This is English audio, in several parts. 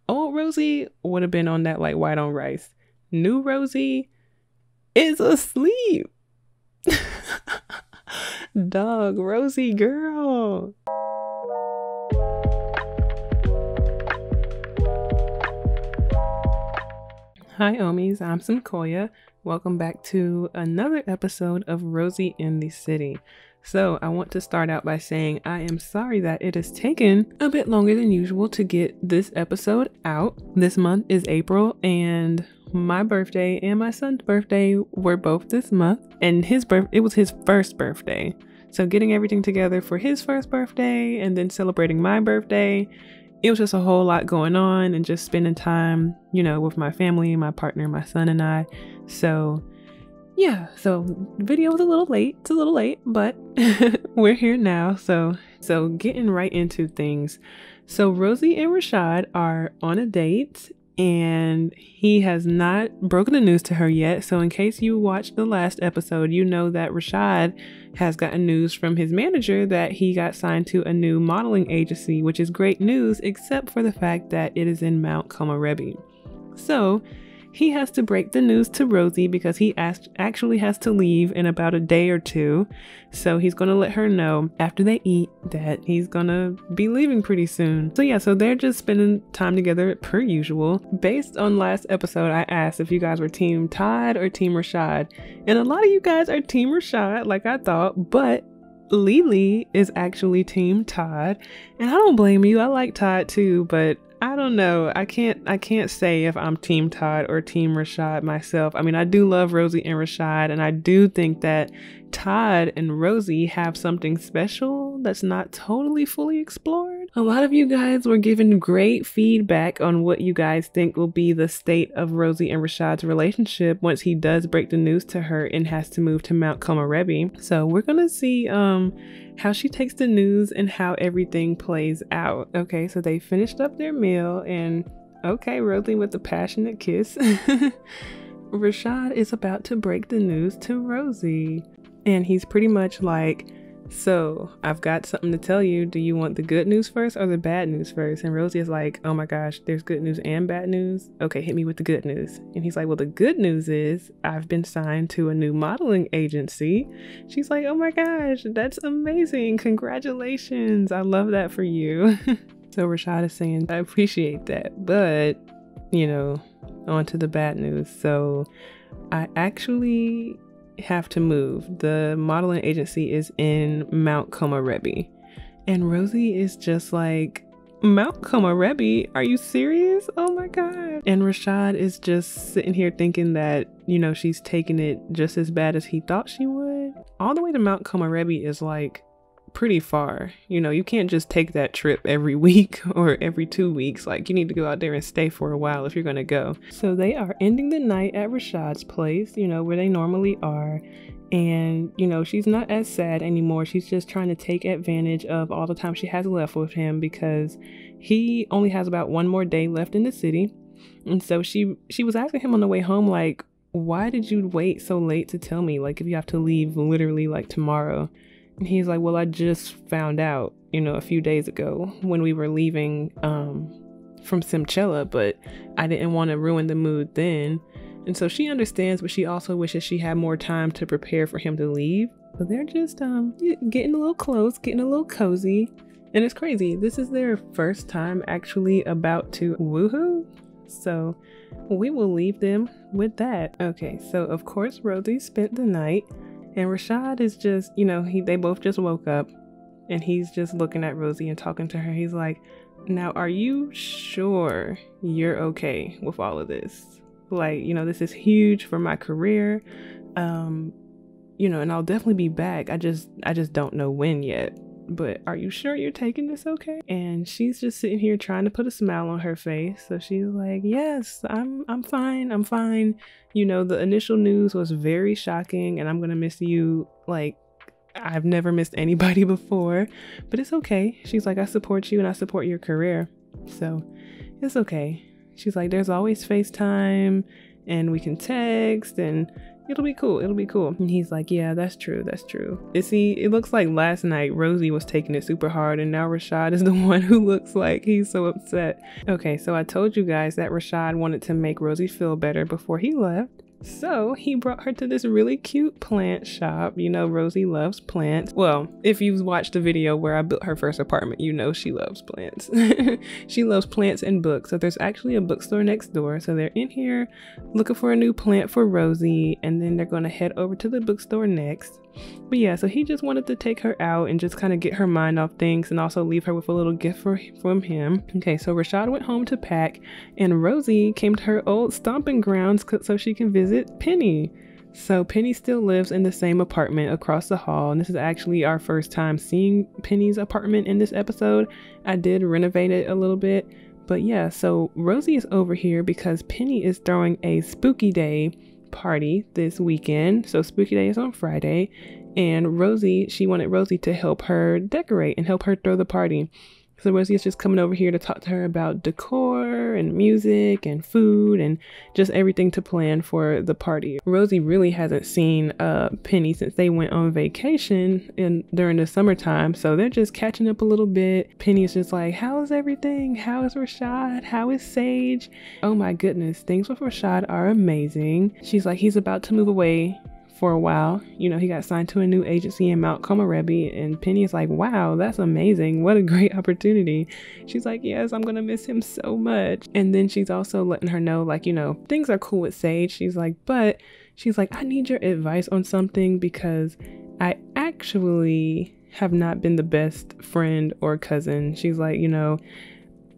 Old Rosie would have been on that like white on rice. New Rosie is asleep. Dog, Rosie girl. Hi Omies, I'm Simkoya. Welcome back to another episode of Rosie in the City. So I want to start out by saying I am sorry that it has taken a bit longer than usual to get this episode out. This month is April and my birthday and my son's birthday were both this month, and it was his first birthday. So getting everything together for his first birthday and then celebrating my birthday, it was just a whole lot going on, and just spending time, you know, with my family, my partner, my son and I. So yeah, so video was a little late. It's a little late, but we're here now. So getting right into things. So Rosie and Rashad are on a date, and he has not broken the news to her yet. So in case you watched the last episode, you know that Rashad has gotten news from his manager that he got signed to a new modeling agency, which is great news, except for the fact that it is in Mount Komorebi. So he has to break the news to Rosie because he actually has to leave in about a day or two. So he's going to let her know after they eat that he's going to be leaving pretty soon. So yeah, so they're just spending time together per usual. Based on last episode, I asked if you guys were Team Todd or Team Rashad. And a lot of you guys are Team Rashad, like I thought, but Lily is actually Team Todd. And I don't blame you. I like Todd too, but I don't know. I can't say if I'm Team Todd or Team Rashad myself. I mean, I do love Rosie and Rashad, and I do think that Todd and Rosie have something special that's not totally fully explored. A lot of you guys were giving great feedback on what you guys think will be the state of Rosie and Rashad's relationship once he does break the news to her and has to move to Mount Komorebi. So we're gonna see how she takes the news and how everything plays out. Okay, so they finished up their meal, and okay, Rosie with the passionate kiss. Rashad is about to break the news to Rosie, and he's pretty much like, so I've got something to tell you. Do you want the good news first or the bad news first? And Rosie is like, oh my gosh, there's good news and bad news. Okay, hit me with the good news. And he's like, well, the good news is I've been signed to a new modeling agency. She's like, oh my gosh, that's amazing. Congratulations. I love that for you. So Rashad is saying, I appreciate that, but you know, on to the bad news. So I actually have to move. The modeling agency is in Mount Komorebi. And Rosie is just like, Mount Komorebi? Are you serious? Oh my god. And Rashad is just sitting here thinking that, you know, she's taking it just as bad as he thought she would. All the way to Mount Komorebi is like pretty far. You know, you can't just take that trip every week or every 2 weeks. Like, you need to go out there and stay for a while if you're gonna go. So they are ending the night at Rashad's place, you know, where they normally are. And, you know, she's not as sad anymore. She's just trying to take advantage of all the time she has left with him because he only has about one more day left in the city. And so she was asking him on the way home, like, why did you wait so late to tell me? Like, if you have to leave literally like tomorrow. And he's like, well, I just found out, you know, a few days ago when we were leaving from Simchella, but I didn't want to ruin the mood then. And so she understands, but she also wishes she had more time to prepare for him to leave. So they're just getting a little close, getting a little cozy. And it's crazy. This is their first time actually about to woohoo. So we will leave them with that. Okay, so of course Rosie spent the night. And Rashad is just, you know, they both just woke up, and he's just looking at Rosie and talking to her. He's like, now, are you sure you're okay with all of this? Like, you know, this is huge for my career. You know, and I'll definitely be back. I just don't know when yet. But are you sure you're taking this okay? And she's just sitting here trying to put a smile on her face. So she's like, yes, I'm fine. I'm fine. You know, the initial news was very shocking, and I'm gonna miss you like I've never missed anybody before, but it's okay. She's like, I support you and I support your career. So it's okay. She's like, there's always FaceTime and we can text, and It'll be cool. It'll be cool. And he's like, yeah, that's true. That's true. You see, it looks like last night Rosie was taking it super hard, and now Rashad is the one who looks like he's so upset. Okay, so I told you guys that Rashad wanted to make Rosie feel better before he left. So he brought her to this really cute plant shop. You know, Rosie loves plants. Well, if you've watched the video where I built her first apartment, you know she loves plants. She loves plants and books. So there's actually a bookstore next door. So they're in here looking for a new plant for Rosie, and then they're going to head over to the bookstore next. But yeah, so he just wanted to take her out and just kind of get her mind off things, and also leave her with a little gift from him. Okay, so Rashad went home to pack, and Rosie came to her old stomping grounds so she can visit Penny. So Penny still lives in the same apartment across the hall, and this is actually our first time seeing Penny's apartment in this episode. I did renovate it a little bit, but yeah, so Rosie is over here because Penny is throwing a spooky day party this weekend. So spooky day is on Friday, and she wanted Rosie to help her decorate and help her throw the party. So Rosie is just coming over here to talk to her about decor and music and food and just everything to plan for the party. Rosie really hasn't seen Penny since they went on vacation during the summertime, so they're just catching up a little bit. Penny is just like, how is everything? How is Rashad? How is Sage? Oh my goodness, things with Rashad are amazing. She's like, he's about to move away for a while. You know, he got signed to a new agency in Mount Komorebi, and Penny is like, wow, that's amazing. What a great opportunity. She's like, yes, I'm gonna miss him so much. And then she's also letting her know, like, you know, things are cool with Sage. She's like, I need your advice on something because I actually have not been the best friend or cousin. She's like, you know,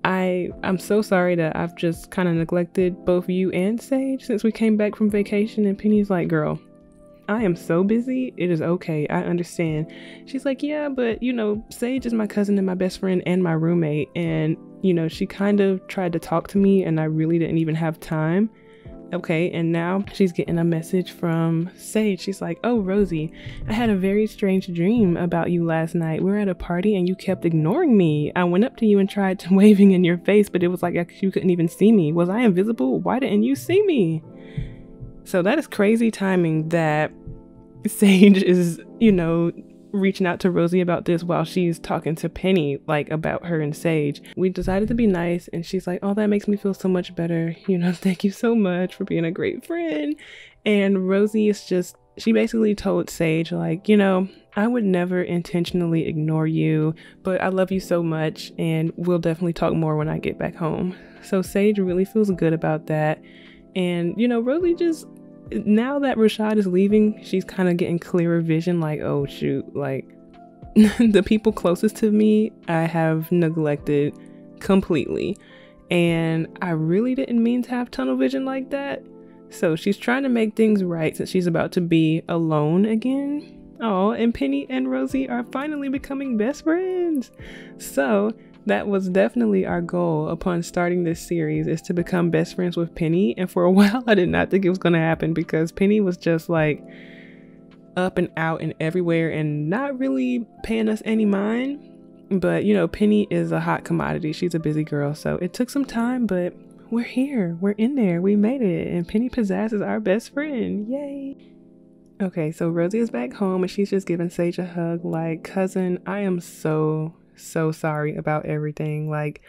I'm so sorry that I've just kind of neglected both you and Sage since we came back from vacation. And Penny's like, girl, I am so busy. It is okay. I understand. She's like, yeah, but you know, Sage is my cousin and my best friend and my roommate. And you know, she kind of tried to talk to me and I really didn't even have time. Okay, and now she's getting a message from Sage. She's like, oh, Rosie, I had a very strange dream about you last night. We were at a party and you kept ignoring me. I went up to you and tried to waving in your face, but it was like you couldn't even see me. Was I invisible? Why didn't you see me? So that is crazy timing that Sage is, you know, reaching out to Rosie about this while she's talking to Penny, like, about her and Sage. We decided to be nice, and she's like, oh, that makes me feel so much better. You know, thank you so much for being a great friend. And Rosie is just, she basically told Sage, like, you know, I would never intentionally ignore you, but I love you so much, and we'll definitely talk more when I get back home. So Sage really feels good about that. And, you know, Rosie just, now that Rashad is leaving, she's kind of getting clearer vision, like, oh shoot, like the people closest to me I have neglected completely, and I really didn't mean to have tunnel vision like that. So she's trying to make things right since she's about to be alone again. Oh, and Penny and Rosie are finally becoming best friends. So that was definitely our goal upon starting this series, is to become best friends with Penny. And for a while, I did not think it was going to happen because Penny was just like up and out and everywhere and not really paying us any mind. But, you know, Penny is a hot commodity. She's a busy girl. So it took some time, but we're here. We're in there. We made it. And Penny Pizzazz is our best friend. Yay. Okay, so Rosie is back home and she's just giving Sage a hug like, cousin, I am so sorry about everything. Like,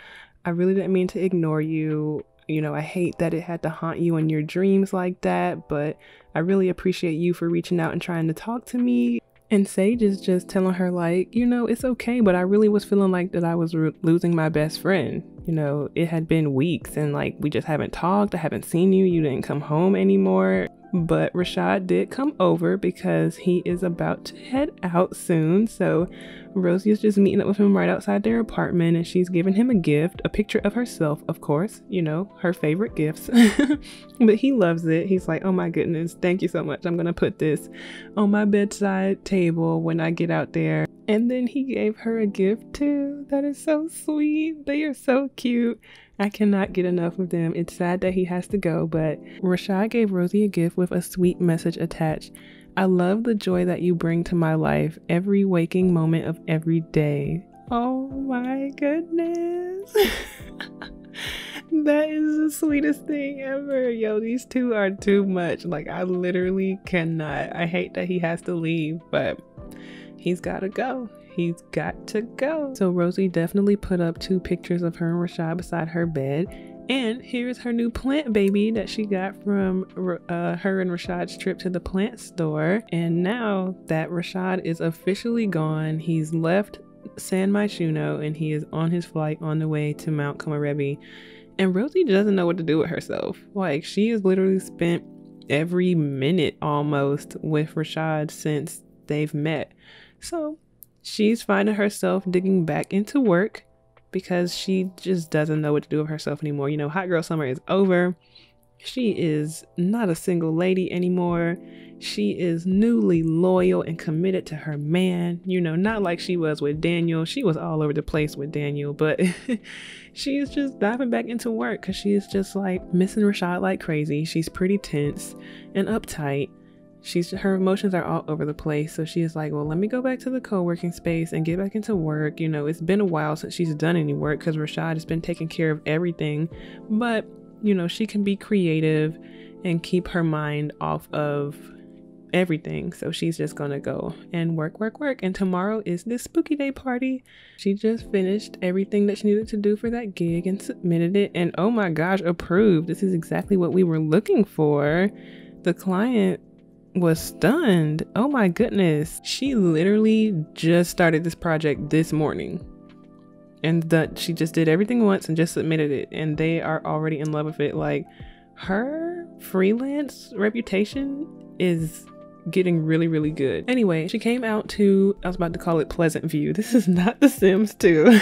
I really didn't mean to ignore you. You know, I hate that it had to haunt you in your dreams like that, but I really appreciate you for reaching out and trying to talk to me. And Sage is just telling her, like, you know, it's okay, but I really was feeling like that I was losing my best friend. You know, it had been weeks and like we just haven't talked. I haven't seen you. You didn't come home anymore. But Rashad did come over because he is about to head out soon. So Rosie is just meeting up with him right outside their apartment, and she's giving him a gift, a picture of herself, of course, you know, her favorite gifts. But he loves it. He's like, oh my goodness, thank you so much. I'm gonna put this on my bedside table when I get out there. And then he gave her a gift too. That is so sweet. They are so cute. I cannot get enough of them. It's sad that he has to go, but Rashad gave Rosie a gift with a sweet message attached. I love the joy that you bring to my life every waking moment of every day. Oh my goodness. That is the sweetest thing ever. Yo, these two are too much. Like, I literally cannot. I hate that he has to leave, but he's gotta go. He's got to go. So Rosie definitely put up 2 pictures of her and Rashad beside her bed. And here's her new plant baby that she got from her and Rashad's trip to the plant store. And now that Rashad is officially gone, he's left San Myshuno and he is on his flight on the way to Mount Komorebi. And Rosie doesn't know what to do with herself. Like, she has literally spent every minute almost with Rashad since they've met. So she's finding herself digging back into work because she just doesn't know what to do with herself anymore. You know, hot girl summer is over. She is not a single lady anymore. She is newly loyal and committed to her man. You know, not like she was with Daniel. She was all over the place with Daniel, but she is just diving back into work because she is just like missing Rashad like crazy. She's pretty tense and uptight. Her emotions are all over the place. So she is like, well, let me go back to the co-working space and get back into work. You know, it's been a while since she's done any work because Rashad has been taking care of everything. But, you know, she can be creative and keep her mind off of everything. So she's just gonna go and work. And tomorrow is this spooky day party. She just finished everything that she needed to do for that gig and submitted it. And oh my gosh, approved. This is exactly what we were looking for. The client was stunned. Oh my goodness. She literally just started this project this morning. And she just did everything once and just submitted it. And they are already in love with it. Like, her freelance reputation is getting really, really good. Anyway, she came out to, I was about to call it Pleasant View. This is not The Sims 2.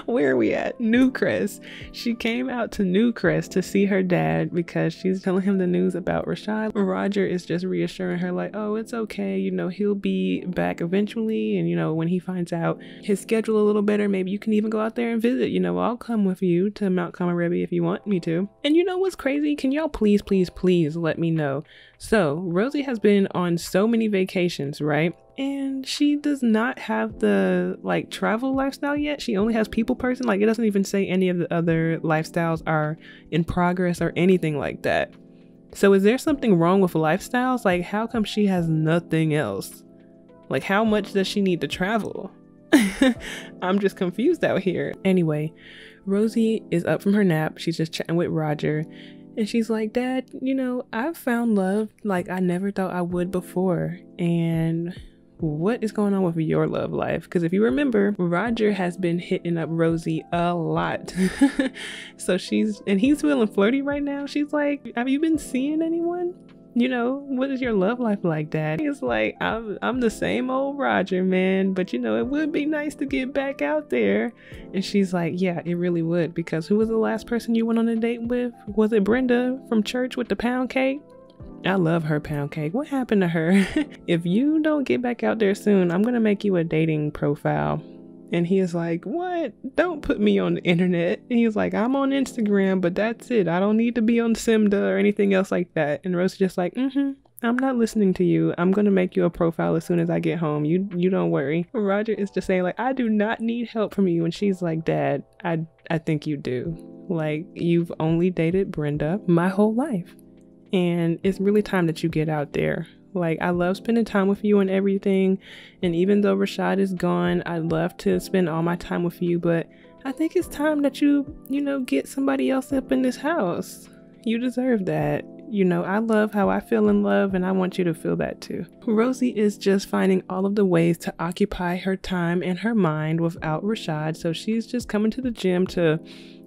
Where are we at? Newcrest. She came out to Newcrest to see her dad because she's telling him the news about Rashad. Roger is just reassuring her like, oh, it's okay. You know, he'll be back eventually. And, you know, when he finds out his schedule a little better, maybe you can even go out there and visit. You know, I'll come with you to Mount Komorebi if you want me to. And you know what's crazy? Can y'all please let me know? So Rosie has been on so many vacations, right? And she does not have the like travel lifestyle yet. She only has people person. Like, it doesn't even say any of the other lifestyles are in progress or anything like that. So is there something wrong with lifestyles? Like, how come she has nothing else? Like, how much does she need to travel? I'm just confused out here. Anyway, Rosie is up from her nap. She's just chatting with Roger. And she's like, Dad, you know, I've found love like I never thought I would before. And what is going on with your love life? Because if you remember, Roger has been hitting up Rosie a lot. So he's feeling flirty right now. She's like, have you been seeing anyone? You know, what is your love life like, Dad? He's like, I'm the same old Roger, man. But, you know, it would be nice to get back out there. And she's like, yeah, it really would. Because who was the last person you went on a date with? Was it Brenda from church with the pound cake? I love her pound cake. What happened to her? If you don't get back out there soon, I'm going to make you a dating profile. And he is like, what? Don't put me on the internet. And he's like, I'm on Instagram, but that's it. I don't need to be on Simda or anything else like that. And Rosie's just like, I'm not listening to you. I'm going to make you a profile as soon as I get home. You don't worry. Roger is just saying like, I do not need help from you. And she's like, Dad, I think you do. Like, you've only dated Brenda my whole life. And it's really time that you get out there. Like, I love spending time with you and everything. And even though Rashad is gone, I'd love to spend all my time with you. But I think it's time that you get somebody else up in this house. You deserve that. You know, I love how I feel in love, and I want you to feel that too. Rosie is just finding all of the ways to occupy her time and her mind without Rashad. So she's just coming to the gym to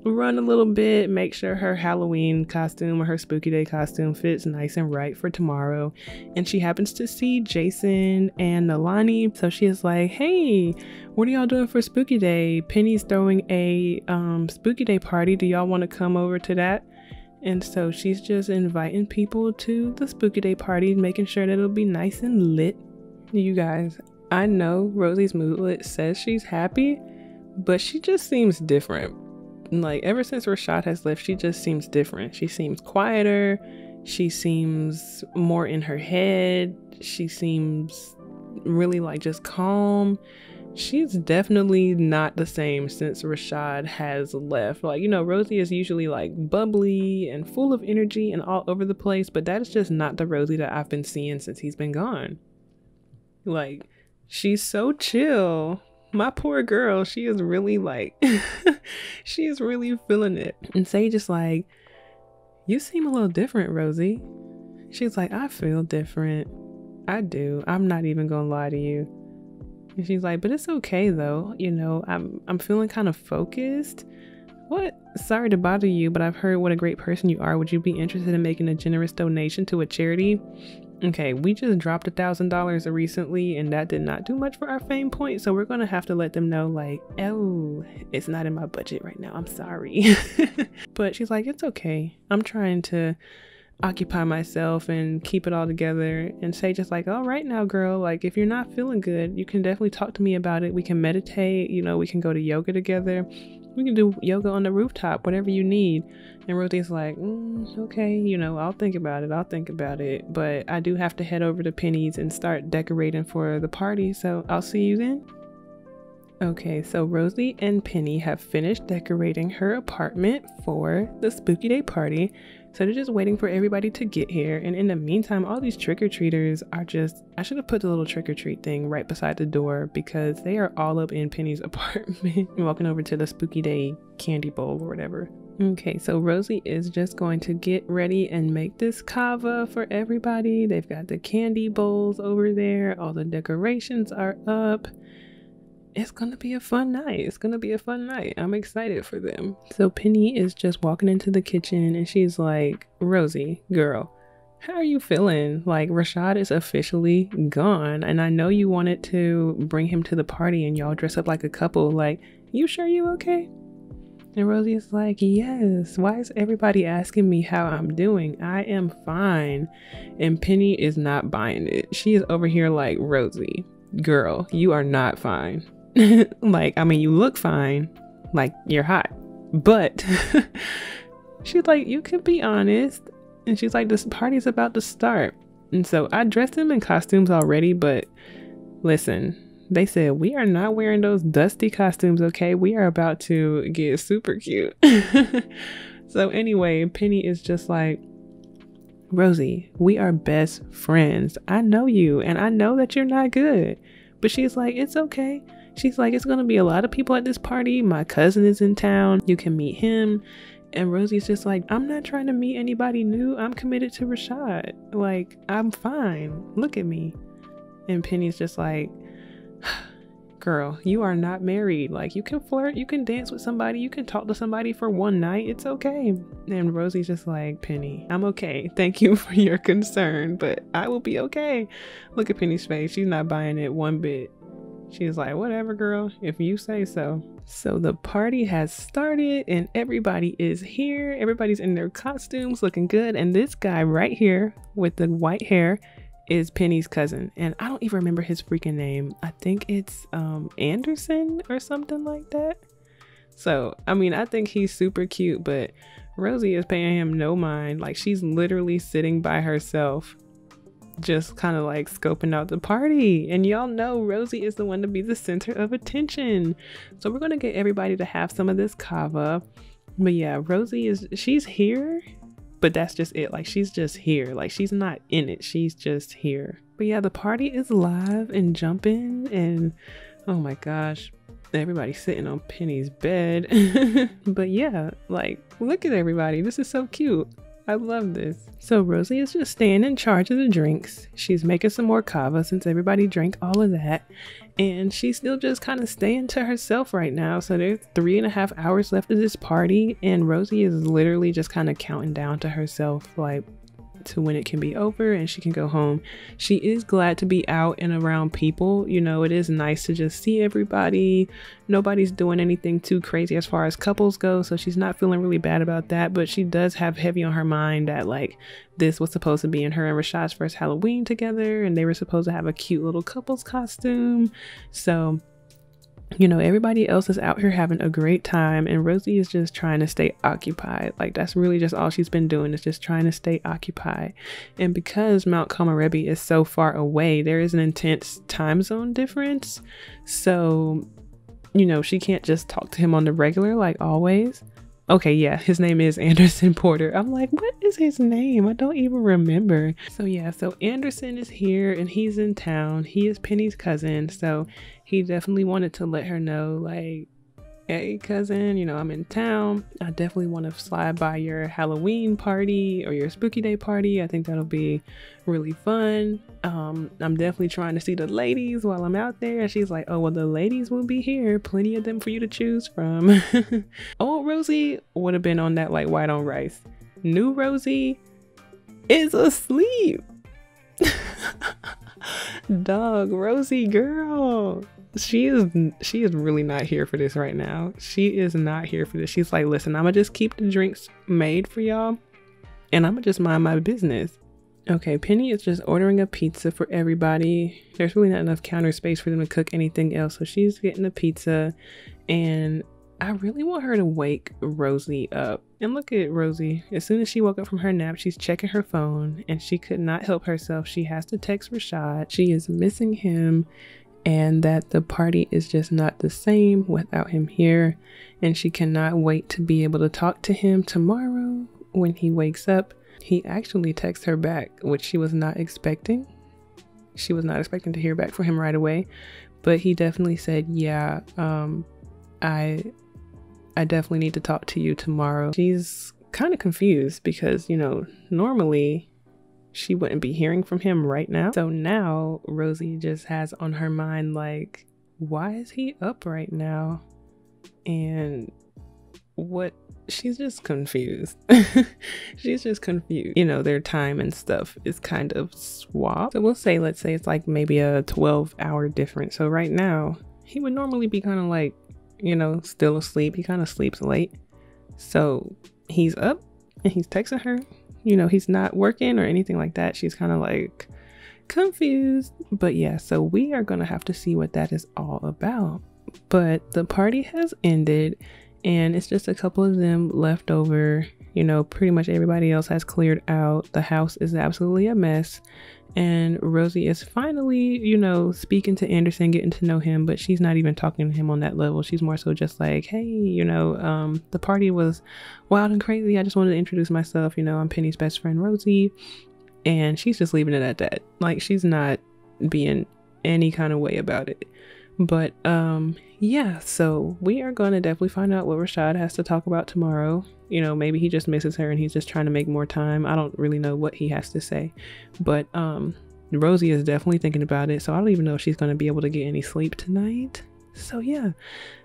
run a little bit, make sure her Halloween costume or her spooky day costume fits nice and right for tomorrow. And she happens to see Jason and Nalani. So she is like, hey, what are y'all doing for spooky day? Penny's throwing a spooky day party. Do y'all want to come over to that? And so she's just inviting people to the spooky day party, making sure that it'll be nice and lit. You guys, I know Rosie's moodlet says she's happy, but she just seems different. Like, ever since Rashad has left, she just seems different. She seems quieter. She seems more in her head. She seems really like just calm. she's definitely not the same since Rashad has left. Like, you know, Rosie is usually like bubbly and full of energy and all over the place, but that is just not the Rosie that I've been seeing since he's been gone. Like, she's so chill. My poor girl, she is really like, she is really feeling it. And Sage is like, you seem a little different, Rosie. She's like, I feel different. I do. I'm not even gonna lie to you. And she's like, but it's okay though. You know, I'm feeling kind of focused. What? Sorry to bother you, but I've heard what a great person you are. Would you be interested in making a generous donation to a charity? Okay, we just dropped $1,000 recently and that did not do much for our fame point. So we're going to have to let them know like, oh, it's not in my budget right now. I'm sorry. But she's like, it's okay. I'm trying to occupy myself and keep it all together. And say just like, all right now, girl, like if you're not feeling good, you can definitely talk to me about it. We can meditate, you know, we can go to yoga together. We can do yoga on the rooftop, whatever you need. And Rosie's like, okay, you know, I'll think about it. But I do have to head over to Penny's and start decorating for the party. So I'll see you then. Okay, so Rosie and Penny have finished decorating her apartment for the spooky day party. So they're just waiting for everybody to get here. And in the meantime, all these trick-or-treaters are just, I should have put the little trick-or-treat thing right beside the door because they are all up in Penny's apartment walking over to the spooky day candy bowl or whatever. Okay, so Rosie is just going to get ready and make this kava for everybody. They've got the candy bowls over there. All the decorations are up. It's gonna be a fun night. I'm excited for them. So Penny is just walking into the kitchen and she's like, Rosie, girl, how are you feeling? Like, Rashad is officially gone and I know you wanted to bring him to the party and y'all dress up like a couple. Like, you sure you okay? And Rosie is like, yes. Why is everybody asking me how I'm doing? I am fine. And Penny is not buying it. She is over here like, Rosie, girl, you are not fine. Like, I mean, you look fine, like you're hot, but she's like, you can be honest. And she's like, this party's about to start. And so I dressed him in costumes already, but listen, they said we are not wearing those dusty costumes, okay? We are about to get super cute. So anyway, Penny is just like, Rosie, we are best friends. I know you and I know that you're not good. But she's like, it's okay. She's like, it's going to be a lot of people at this party. My cousin is in town. You can meet him. And Rosie's just like, I'm not trying to meet anybody new. I'm committed to Rashad. Like, I'm fine. Look at me. And Penny's just like, girl, you are not married. Like, you can flirt. You can dance with somebody. You can talk to somebody for one night. It's okay. And Rosie's just like, Penny, I'm okay. Thank you for your concern, but I will be okay. Look at Penny's face. She's not buying it one bit. She's like, whatever, girl, if you say so. So the party has started and everybody is here. Everybody's in their costumes looking good. And this guy right here with the white hair is Penny's cousin. And I don't even remember his freaking name. I think it's Anderson or something like that. So, I mean, I think he's super cute, but Rosie is paying him no mind. Like, she's literally sitting by herself, just kind of like scoping out the party. And y'all know Rosie is the one to be the center of attention. So we're going to get everybody to have some of this kava. But yeah, Rosie she's here, but that's just it. Like, she's just here. Like, she's not in it. She's just here. But yeah, the party is live and jumping. And oh my gosh, everybody's sitting on Penny's bed. But yeah, like, look at everybody. This is so cute. I love this. So Rosie is just staying in charge of the drinks. She's making some more kava since everybody drank all of that. And she's still just kind of staying to herself right now. So there's 3.5 hours left of this party. And Rosie is literally just kind of counting down to herself, like, to when it can be over and she can go home. She is glad to be out and around people. You know, it is nice to just see everybody. Nobody's doing anything too crazy as far as couples go, so she's not feeling really bad about that. But she does have heavy on her mind that, like, this was supposed to be in her and Rashad's first Halloween together, and they were supposed to have a cute little couples costume. So You know, everybody else is out here having a great time, and Rosie is just trying to stay occupied. Like, that's really just all she's been doing, is just trying to stay occupied. And because Mount Komorebi is so far away, there is an intense time zone difference. So, you know, she can't just talk to him on the regular like always. Okay, yeah, his name is Anderson Porter. I'm like, what is his name? I don't even remember. So yeah, so Anderson is here and he's in town. He is Penny's cousin, so he definitely wanted to let her know, like, hey cousin, you know, I'm in town. I definitely want to slide by your Halloween party or your spooky day party. I think that'll be really fun. I'm definitely trying to see the ladies while I'm out there. And she's like, oh, well, the ladies will be here. Plenty of them for you to choose from. Old Rosie would have been on that like white on rice. New Rosie is asleep. Dog, Rosie girl. She is really not here for this right now. She is not here for this. She's like, listen, I'm gonna just keep the drinks made for y'all and I'm gonna just mind my business. Okay, Penny is just ordering a pizza for everybody. There's really not enough counter space for them to cook anything else, so she's getting a pizza. And I really want her to wake Rosie up. And look at Rosie. As soon as she woke up from her nap, she's checking her phone and she could not help herself. She has to text Rashad. She is missing him, and that the party is just not the same without him here. And she cannot wait to be able to talk to him tomorrow when he wakes up. He actually texts her back, which she was not expecting. She was not expecting to hear back from him right away, but he definitely said, yeah, I definitely need to talk to you tomorrow. She's kind of confused because, you know, normally she wouldn't be hearing from him right now. So now Rosie just has on her mind, like, why is he up right now? And what? She's just confused. She's just confused. You know, their time and stuff is kind of swapped. So we'll say, let's say it's like maybe a 12-hour difference. So right now he would normally be kind of like, you know, still asleep. He kind of sleeps late. So he's up and he's texting her. You know, he's not working or anything like that. She's kind of like confused. But yeah, so we are going to have to see what that is all about. But the party has ended and it's just a couple of them left over. You know, pretty much everybody else has cleared out. The house is absolutely a mess. And Rosie is finally, you know, speaking to Anderson, getting to know him, but she's not even talking to him on that level. She's more so just like, hey, you know, the party was wild and crazy. I just wanted to introduce myself. You know, I'm Penny's best friend, Rosie. And she's just leaving it at that. Like, she's not being any kind of way about it. But yeah, so we are going to definitely find out what Rashad has to talk about tomorrow. You know, maybe he just misses her and he's just trying to make more time. I don't really know what he has to say, but Rosie is definitely thinking about it. So I don't even know if she's going to be able to get any sleep tonight. So yeah,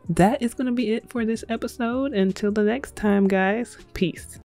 that is going to be it for this episode. Until the next time, guys, peace.